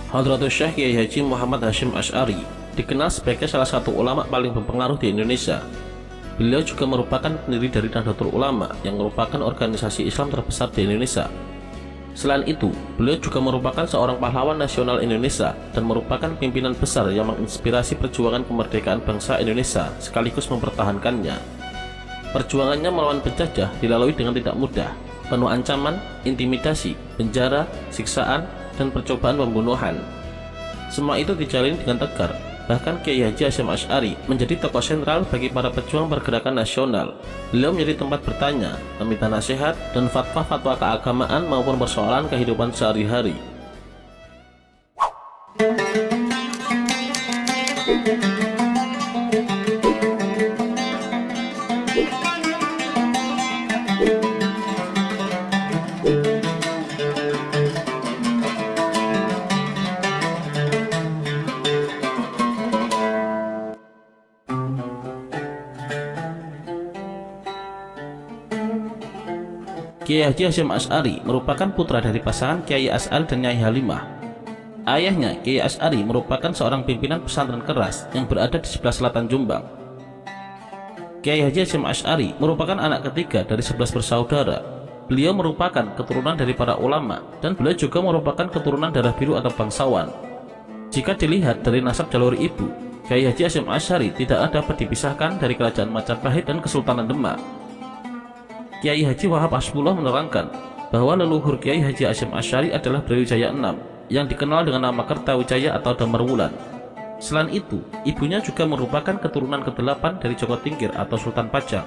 Hadratus Syekh Kiai Haji Muhammad Hasyim Asy'ari dikenal sebagai salah satu ulama paling berpengaruh di Indonesia. Beliau juga merupakan pendiri dari Nahdlatul Ulama yang merupakan organisasi Islam terbesar di Indonesia. Selain itu, beliau juga merupakan seorang pahlawan nasional Indonesia dan merupakan pimpinan besar yang menginspirasi perjuangan kemerdekaan bangsa Indonesia sekaligus mempertahankannya. Perjuangannya melawan penjajah dilalui dengan tidak mudah, penuh ancaman, intimidasi, penjara, siksaan, dan percobaan pembunuhan. Semua itu dijalani dengan tegar. Bahkan Kiai Haji Hasyim Asy'ari menjadi tokoh sentral bagi para pejuang pergerakan nasional. Beliau menjadi tempat bertanya, meminta nasihat, dan fatwa-fatwa keagamaan maupun persoalan kehidupan sehari-hari. Kiai Haji Hasyim Asy'ari merupakan putra dari pasangan Kiai Asy'ari dan Nyai Halimah. Ayahnya, Kiai Asy'ari, merupakan seorang pimpinan pesantren keras yang berada di sebelah selatan Jombang. Kiai Haji Hasyim Asy'ari merupakan anak ketiga dari 11 bersaudara. Beliau merupakan keturunan dari para ulama dan beliau juga merupakan keturunan darah biru atau bangsawan. Jika dilihat dari nasab jalur ibu, Kiai Haji Hasyim Asy'ari tidak dapat dipisahkan dari kerajaan Majapahit dan Kesultanan Demak. Kiai Haji Wahab Hasbullah menerangkan bahwa leluhur Kiai Haji Hasyim Asy'ari adalah Brawijaya VI yang dikenal dengan nama Kertawijaya atau Damarwulan. Selain itu, ibunya juga merupakan keturunan ke-8 dari Joko Tingkir atau Sultan Pajang.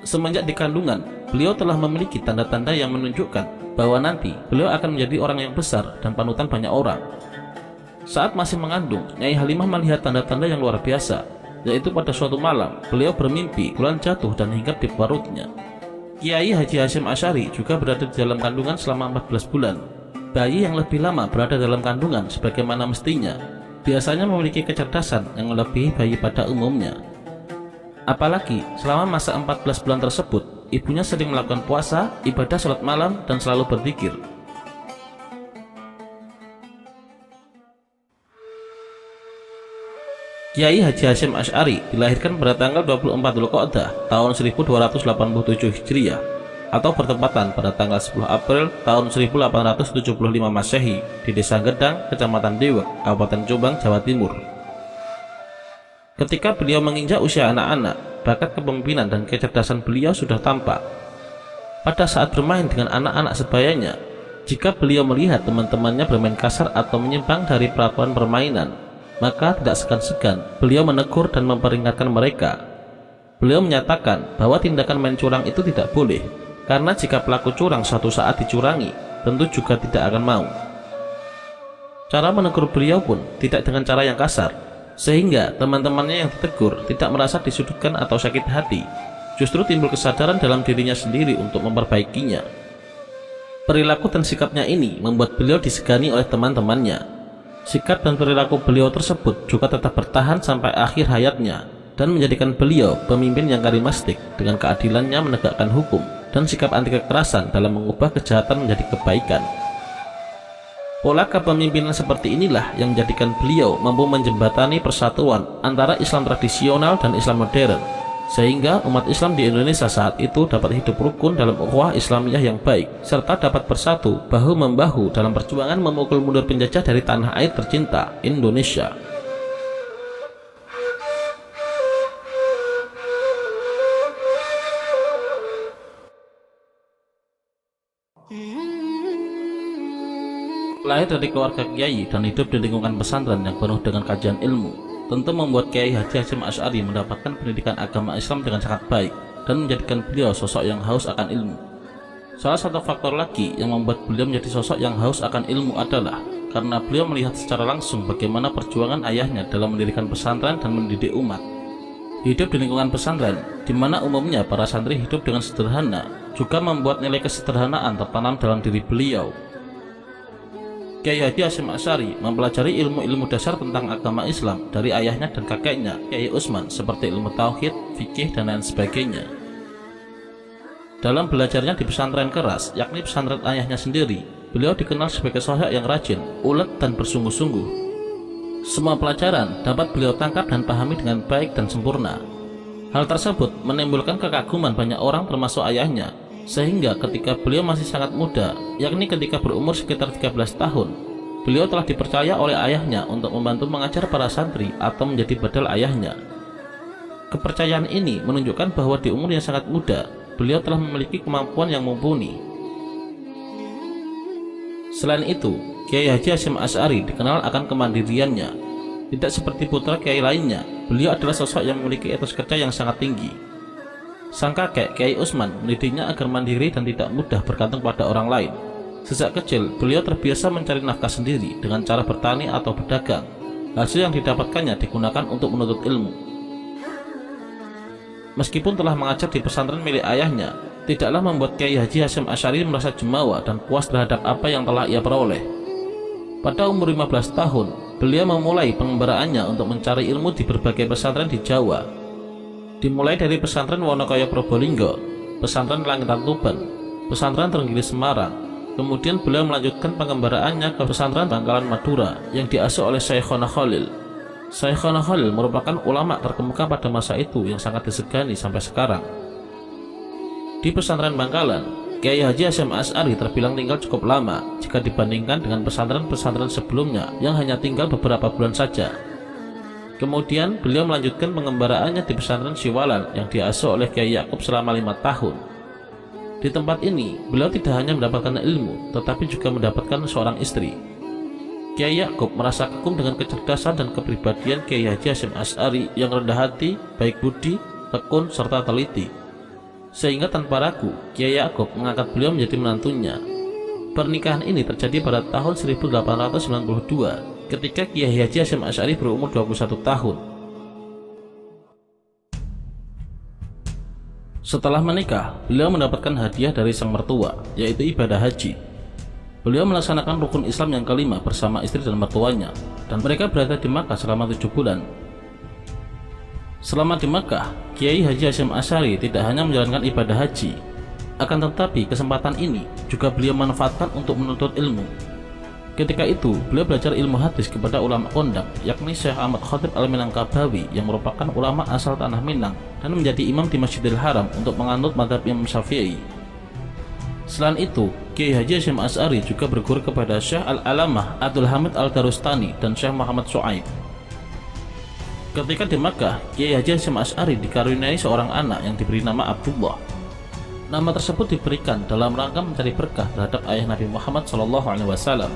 Semenjak di kandungan, beliau telah memiliki tanda-tanda yang menunjukkan bahwa nanti beliau akan menjadi orang yang besar dan panutan banyak orang. Saat masih mengandung, Nyai Halimah melihat tanda-tanda yang luar biasa, yaitu pada suatu malam beliau bermimpi bulan jatuh dan hinggap di perutnya. Kiai Haji Hasyim Asy'ari juga berada di dalam kandungan selama 14 bulan. Bayi yang lebih lama berada dalam kandungan sebagaimana mestinya biasanya memiliki kecerdasan yang melebihi bayi pada umumnya. Apalagi selama masa 14 bulan tersebut, ibunya sering melakukan puasa, ibadah salat malam, dan selalu berzikir. Kiai Haji Hasyim Asy'ari dilahirkan pada tanggal 24 Dzulqa'dah tahun 1287 Hijriah atau bertepatan pada tanggal 10 April tahun 1875 Masehi di Desa Gedang, Kecamatan Dewek, Kabupaten Jombang, Jawa Timur. Ketika beliau menginjak usia anak-anak, bakat kepemimpinan dan kecerdasan beliau sudah tampak. Pada saat bermain dengan anak-anak sebayanya, jika beliau melihat teman-temannya bermain kasar atau menyimpang dari peraturan permainan, maka tidak segan-segan beliau menegur dan memperingatkan mereka. Beliau menyatakan bahwa tindakan main curang itu tidak boleh, karena jika pelaku curang suatu saat dicurangi, tentu juga tidak akan mau. Cara menegur beliau pun tidak dengan cara yang kasar, sehingga teman-temannya yang ditegur tidak merasa disudutkan atau sakit hati, justru timbul kesadaran dalam dirinya sendiri untuk memperbaikinya. Perilaku dan sikapnya ini membuat beliau disegani oleh teman-temannya. Sikap dan perilaku beliau tersebut juga tetap bertahan sampai akhir hayatnya dan menjadikan beliau pemimpin yang karismatik dengan keadilannya menegakkan hukum dan sikap anti kekerasan dalam mengubah kejahatan menjadi kebaikan. Pola kepemimpinan seperti inilah yang menjadikan beliau mampu menjembatani persatuan antara Islam tradisional dan Islam modern, sehingga umat Islam di Indonesia saat itu dapat hidup rukun dalam ukhuwah Islamiyah yang baik, serta dapat bersatu bahu-membahu dalam perjuangan memukul mundur penjajah dari tanah air tercinta, Indonesia. Lahir dari keluarga kiai dan hidup di lingkungan pesantren yang penuh dengan kajian ilmu, tentu membuat Kiai Haji Hasyim Asy'ari mendapatkan pendidikan agama Islam dengan sangat baik dan menjadikan beliau sosok yang haus akan ilmu. Salah satu faktor lagi yang membuat beliau menjadi sosok yang haus akan ilmu adalah karena beliau melihat secara langsung bagaimana perjuangan ayahnya dalam mendirikan pesantren dan mendidik umat. Hidup di lingkungan pesantren, di mana umumnya para santri hidup dengan sederhana, juga membuat nilai kesederhanaan tertanam dalam diri beliau. Kiai Haji Hasyim Asy'ari mempelajari ilmu-ilmu dasar tentang agama Islam dari ayahnya dan kakeknya, Kiai Utsman, seperti ilmu tauhid, fikih, dan lain sebagainya. Dalam belajarnya di pesantren keras, yakni pesantren ayahnya sendiri, beliau dikenal sebagai sosok yang rajin, ulet, dan bersungguh-sungguh. Semua pelajaran dapat beliau tangkap dan pahami dengan baik dan sempurna. Hal tersebut menimbulkan kekaguman banyak orang termasuk ayahnya, sehingga ketika beliau masih sangat muda, yakni ketika berumur sekitar 13 tahun, beliau telah dipercaya oleh ayahnya untuk membantu mengajar para santri atau menjadi badal ayahnya. Kepercayaan ini menunjukkan bahwa di umur yang sangat muda, beliau telah memiliki kemampuan yang mumpuni. Selain itu, Kiai Haji Hasyim Asy'ari dikenal akan kemandiriannya. Tidak seperti putra kiai lainnya, beliau adalah sosok yang memiliki etos kerja yang sangat tinggi. Sang kakek, Kiai Utsman, mendidiknya agar mandiri dan tidak mudah bergantung pada orang lain. Sejak kecil, beliau terbiasa mencari nafkah sendiri dengan cara bertani atau berdagang. Hasil yang didapatkannya digunakan untuk menuntut ilmu. Meskipun telah mengajar di pesantren milik ayahnya, tidaklah membuat Kiai Haji Hasyim Asy'ari merasa jumawa dan puas terhadap apa yang telah ia peroleh. Pada umur 15 tahun, beliau memulai pengembaraannya untuk mencari ilmu di berbagai pesantren di Jawa. Dimulai dari pesantren Wonokaya Probolinggo, pesantren Langitan Tuban, pesantren Trenggiri Semarang. Kemudian beliau melanjutkan pengembaraannya ke pesantren Bangkalan Madura yang diasuh oleh Syekhona Khalil. Syekhona Khalil merupakan ulama terkemuka pada masa itu yang sangat disegani sampai sekarang. Di pesantren Bangkalan, Kiai Haji Hasyim Asy'ari terbilang tinggal cukup lama jika dibandingkan dengan pesantren-pesantren sebelumnya yang hanya tinggal beberapa bulan saja. Kemudian beliau melanjutkan pengembaraannya di pesantren Siwalan yang diasuh oleh Kiai Yakub selama 5 tahun. Di tempat ini, beliau tidak hanya mendapatkan ilmu, tetapi juga mendapatkan seorang istri. Kiai Yakub merasa kagum dengan kecerdasan dan kepribadian Kiai Haji Hasyim Asy'ari yang rendah hati, baik budi, tekun, serta teliti. Sehingga tanpa ragu, Kiai Yakub mengangkat beliau menjadi menantunya. Pernikahan ini terjadi pada tahun 1892 ketika Kiai Haji Hasyim Asy'ari berumur 21 tahun. Setelah menikah, beliau mendapatkan hadiah dari sang mertua, yaitu ibadah haji. Beliau melaksanakan rukun Islam yang kelima bersama istri dan mertuanya, dan mereka berada di Makkah selama 7 bulan. Selama di Makkah, Kiai Haji Hasyim Asy'ari tidak hanya menjalankan ibadah haji, akan tetapi kesempatan ini juga beliau manfaatkan untuk menuntut ilmu. Ketika itu, beliau belajar ilmu hadis kepada ulama kondang, yakni Syekh Ahmad Khatib Al-Minangkabawi yang merupakan ulama asal tanah Minang dan menjadi imam di Masjidil Haram untuk menganut mazhab Imam Syafi'i. Selain itu, Kiai Haji Hasyim Asy'ari juga berguru kepada Syekh Al-Alamah Abdul Hamid Al-Darustani dan Syekh Muhammad Shu'aib. Ketika di Makkah, Kiai Haji Hasyim Asy'ari dikaruniai seorang anak yang diberi nama Abdullah. Nama tersebut diberikan dalam rangka mencari berkah terhadap ayah Nabi Muhammad SAW.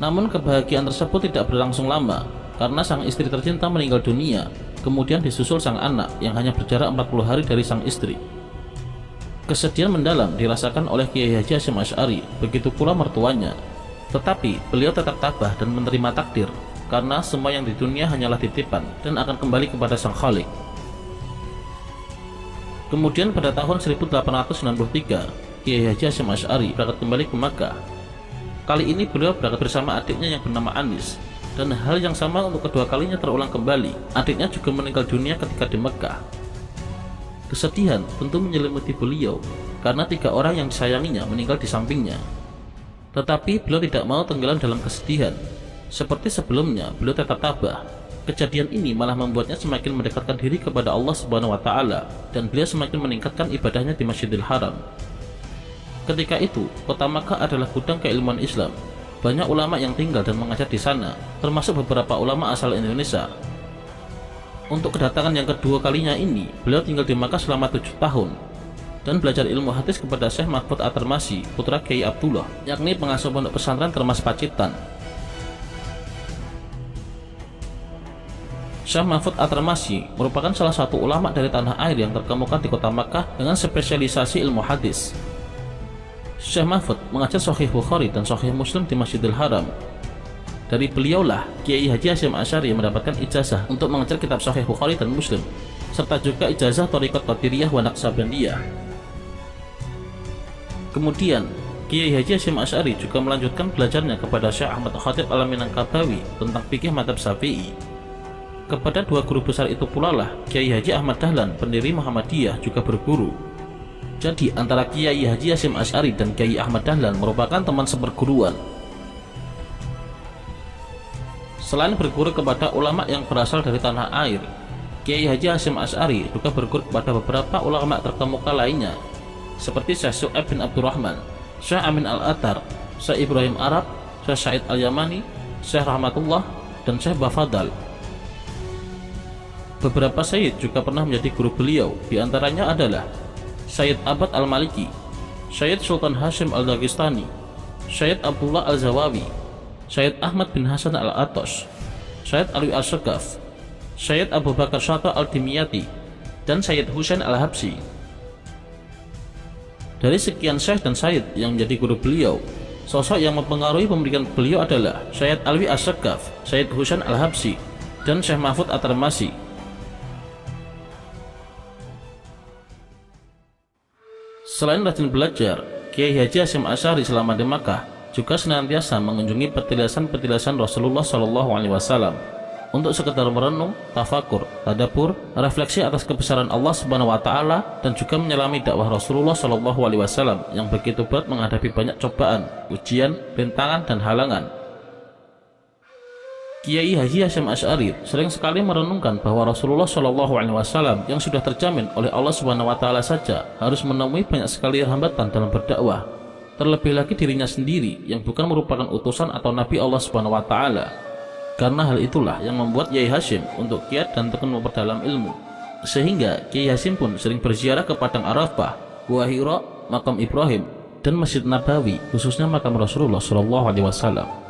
Namun kebahagiaan tersebut tidak berlangsung lama karena sang istri tercinta meninggal dunia, kemudian disusul sang anak yang hanya berjarak 40 hari dari sang istri. Kesedihan mendalam dirasakan oleh Kiai Haji Hasyim Asy'ari, begitu pula mertuanya. Tetapi beliau tetap tabah dan menerima takdir, karena semua yang di dunia hanyalah titipan dan akan kembali kepada Sang Khalik. Kemudian pada tahun 1893, Kiai Haji Hasyim Asy'ari berangkat kembali ke Makkah. Kali ini beliau berangkat bersama adiknya yang bernama Anis, dan hal yang sama untuk kedua kalinya terulang kembali. Adiknya juga meninggal dunia ketika di Makkah. Kesedihan tentu menyelimuti beliau karena 3 orang yang disayanginya meninggal di sampingnya. Tetapi beliau tidak mau tenggelam dalam kesedihan. Seperti sebelumnya, beliau tetap tabah. Kejadian ini malah membuatnya semakin mendekatkan diri kepada Allah Subhanahu wa Ta'ala, dan beliau semakin meningkatkan ibadahnya di Masjidil Haram. Ketika itu, kota Makkah adalah gudang keilmuan Islam. Banyak ulama yang tinggal dan mengajar di sana, termasuk beberapa ulama asal Indonesia. Untuk kedatangan yang kedua kalinya ini, beliau tinggal di Makkah selama 7 tahun dan belajar ilmu hadis kepada Syekh Mahfud At-Tarmasyi, putra Kiai Abdullah, yakni pengasuh pondok pesantren Termas Pacitan. Syekh Mahfud At-Tarmasyi merupakan salah satu ulama dari tanah air yang terkemuka di kota Makkah dengan spesialisasi ilmu hadis. Syekh Mahfud mengajar Sahih Bukhari dan Sahih Muslim di Masjidil Haram. Dari beliaulah Kiai Haji Hasyim Asy'ari mendapatkan ijazah untuk mengajar kitab Sahih Bukhari dan Muslim, serta juga ijazah Thariqat Qadiriyah wa Naqsabandiyah. Kemudian, Kiai Haji Hasyim Asy'ari juga melanjutkan belajarnya kepada Syekh Ahmad Khatib Al-Minangkabawi tentang fikih mazhab Syafi'i. Kepada 2 guru besar itu pula lah Kiai Haji Ahmad Dahlan, pendiri Muhammadiyah, juga berguru. Jadi antara Kiai Haji Hasyim Asy'ari dan Kiai Ahmad Dahlan merupakan teman seperguruan. Selain berguru kepada ulama yang berasal dari tanah air, Kiai Haji Hasyim Asy'ari juga berguru kepada beberapa ulama terkemuka lainnya seperti Syekh Su'aib bin Abdurrahman, Syekh Amin Al-Athar, Syekh Ibrahim Arab, Syekh Said Al-Yamani, Syekh Rahmatullah, dan Syekh Bafadal. Beberapa Sayyid juga pernah menjadi guru beliau, diantaranya adalah Sayyid Abad Al-Maliki, Sayyid Sultan Hashim Al-Dagestani, Sayyid Abdullah Al-Zawawi, Sayyid Ahmad bin Hasan Al-Atos, Sayyid Alwi Al-Syagaf, Sayyid Abu Bakar Shata Al-Dimyati, dan Sayyid Husain Al-Habsi. Dari sekian syekh dan sayyid yang menjadi guru beliau, sosok yang mempengaruhi pemberian beliau adalah Sayyid Alwi Al-Syagaf, Sayyid Husain Al-Habsi, dan Syekh Mahfud At-Tarmasi. Selain rajin belajar, Kiai Haji Hasyim Asy'ari selama di Makkah juga senantiasa mengunjungi petilasan-petilasan Rasulullah SAW untuk sekedar merenung, tafakur, tadabbur, refleksi atas kebesaran Allah Subhanahu wa Ta'ala, dan juga menyelami dakwah Rasulullah SAW yang begitu berat menghadapi banyak cobaan, ujian, rintangan, dan halangan. Kiai Haji Hasyim Asy'ari sering sekali merenungkan bahwa Rasulullah SAW yang sudah terjamin oleh Allah Subhanahu wa Ta'ala saja harus menemui banyak sekali hambatan dalam berdakwah, terlebih lagi dirinya sendiri yang bukan merupakan utusan atau nabi Allah Subhanahu wa Ta'ala. Karena hal itulah yang membuat Kiai Hasyim untuk giat dan tekun memperdalam ilmu, sehingga Kiai Hasyim pun sering berziarah ke Padang Arafah, Gua Hira, Makam Ibrahim, dan Masjid Nabawi, khususnya makam Rasulullah SAW.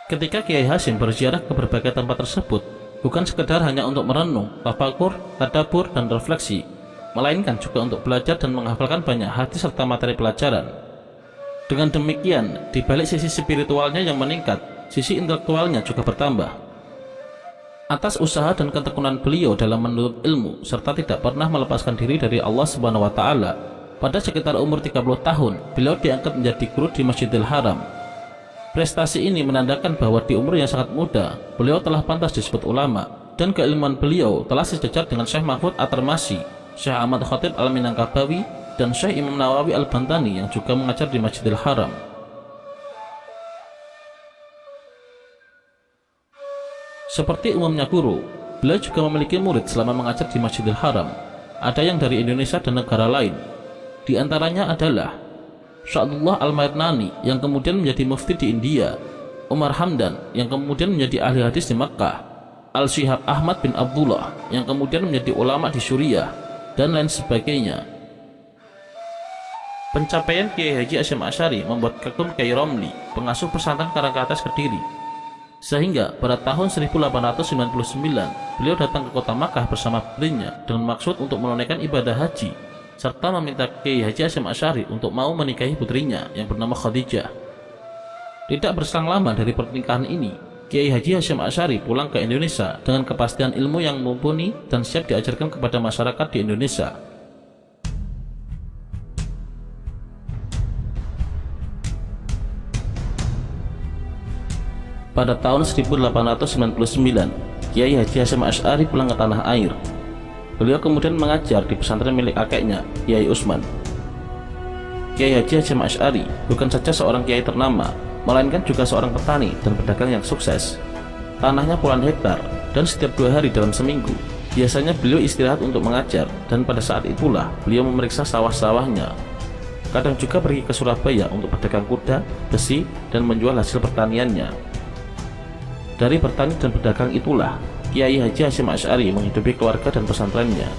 Ketika Kiai Hasyim berziarah ke berbagai tempat tersebut, bukan sekedar hanya untuk merenung, tafakur, tadabbur, dan refleksi, melainkan juga untuk belajar dan menghafalkan banyak hadis serta materi pelajaran. Dengan demikian, di balik sisi spiritualnya yang meningkat, sisi intelektualnya juga bertambah. Atas usaha dan ketekunan beliau dalam menuntut ilmu serta tidak pernah melepaskan diri dari Allah Subhanahu wa Ta'ala, pada sekitar umur 30 tahun beliau diangkat menjadi guru di Masjidil Haram. Prestasi ini menandakan bahwa di umur yang sangat muda beliau telah pantas disebut ulama, dan keilmuan beliau telah sejajar dengan Syekh Mahfud At-Tarmasi, Syekh Ahmad Khatib Al-Minangkabawi, dan Syekh Imam Nawawi Al-Bantani yang juga mengajar di Masjidil Haram. Seperti umumnya guru, beliau juga memiliki murid selama mengajar di Masjidil Haram. Ada yang dari Indonesia dan negara lain. Di antaranya adalah Sya'dullah Al-Mairnani yang kemudian menjadi mufti di India, Umar Hamdan yang kemudian menjadi ahli hadis di Makkah, Al-Syihab Ahmad bin Abdullah yang kemudian menjadi ulama di Suriah, dan lain sebagainya. Pencapaian Kiai Haji Hasyim Asy'ari membuat kagum Kiai Romli, pengasuh pesantren Karangkates Kediri, sehingga pada tahun 1899 beliau datang ke kota Makkah bersama putrinya dengan maksud untuk menunaikan ibadah haji, serta meminta Kiai Haji Hasyim Asy'ari untuk mau menikahi putrinya yang bernama Khadijah. Tidak berselang lama dari pernikahan ini, Kiai Haji Hasyim Asy'ari pulang ke Indonesia dengan kepastian ilmu yang mumpuni dan siap diajarkan kepada masyarakat di Indonesia. Pada tahun 1899, Kiai Haji Hasyim Asy'ari pulang ke tanah air. Beliau kemudian mengajar di pesantren milik kakeknya, Kiai Usman. Kiai Haji Hasyim Asy'ari bukan saja seorang kiai ternama, melainkan juga seorang petani dan pedagang yang sukses. Tanahnya puluhan hektar, dan setiap 2 hari dalam seminggu, biasanya beliau istirahat untuk mengajar, dan pada saat itulah beliau memeriksa sawah-sawahnya. Kadang juga pergi ke Surabaya untuk pedagang kuda, besi, dan menjual hasil pertaniannya. Dari bertani dan berdagang itulah Kiai Haji Hasyim Asy'ari menghidupi keluarga dan pesantrennya.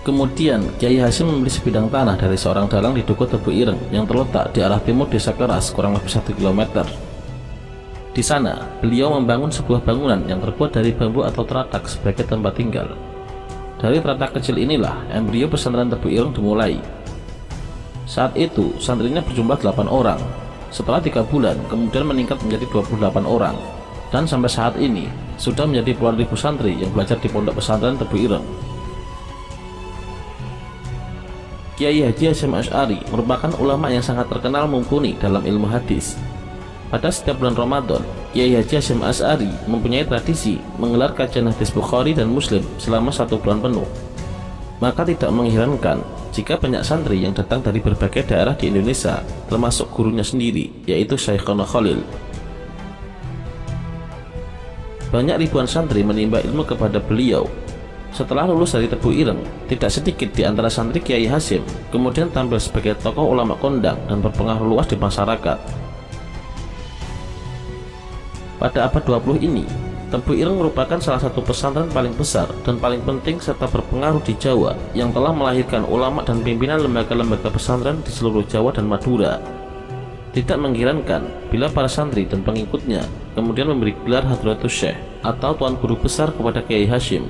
Kemudian Kiai Hasyim membeli sebidang tanah dari seorang dalang di Dukuh Tebu Ireng yang terletak di arah timur Desa Keras kurang lebih 1 km. Di sana beliau membangun sebuah bangunan yang terbuat dari bambu atau teratak sebagai tempat tinggal. Dari teratak kecil inilah embrio pesantren Tebu Ireng dimulai. Saat itu santrinya berjumlah 8 orang. Setelah 3 bulan, kemudian meningkat menjadi 28 orang, dan sampai saat ini sudah menjadi puluhan ribu santri yang belajar di pondok pesantren Tebu Ireng. Kiai Haji Hasyim Asy'ari merupakan ulama yang sangat terkenal mumpuni dalam ilmu hadis. Pada setiap bulan Ramadan, Kiai Haji Hasyim Asy'ari mempunyai tradisi menggelar kajian hadis Bukhari dan Muslim selama 1 bulan penuh. Maka tidak mengherankan jika banyak santri yang datang dari berbagai daerah di Indonesia, termasuk gurunya sendiri, yaitu Syekhona Khalil. Banyak ribuan santri menimba ilmu kepada beliau. Setelah lulus dari Tebu Ireng, tidak sedikit di antara santri Kiai Hasyim kemudian tampil sebagai tokoh ulama kondang dan berpengaruh luas di masyarakat. Pada abad 20 ini, Tebu Ireng merupakan salah satu pesantren paling besar dan paling penting serta berpengaruh di Jawa yang telah melahirkan ulama dan pimpinan lembaga-lembaga pesantren di seluruh Jawa dan Madura. Tidak mengherankan bila para santri dan pengikutnya kemudian memberi gelar Hadratus Syekh atau Tuan Guru Besar kepada Kiai Hasyim.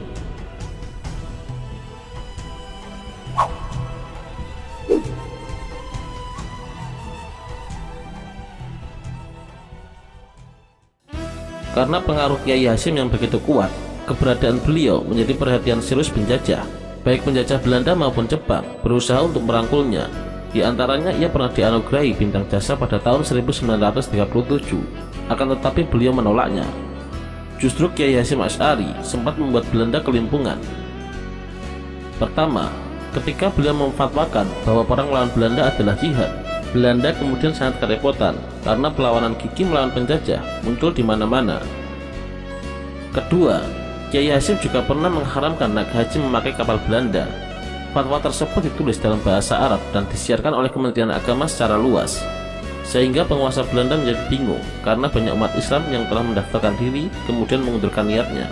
Karena pengaruh Kiai Hasyim yang begitu kuat, keberadaan beliau menjadi perhatian serius penjajah. Baik penjajah Belanda maupun Jepang berusaha untuk merangkulnya. Di antaranya ia pernah dianugerahi bintang jasa pada tahun 1937, akan tetapi beliau menolaknya. Justru Kiai Hasyim Asy'ari sempat membuat Belanda kelimpungan. Pertama, ketika beliau memfatwakan bahwa perang melawan Belanda adalah jihad, Belanda kemudian sangat kerepotan karena perlawanan gigih melawan penjajah muncul di mana-mana. Kedua, Kiai Hasyim juga pernah mengharamkan naik haji memakai kapal Belanda. Fatwa tersebut ditulis dalam bahasa Arab dan disiarkan oleh Kementerian Agama secara luas, sehingga penguasa Belanda menjadi bingung karena banyak umat Islam yang telah mendaftarkan diri kemudian mengundurkan niatnya.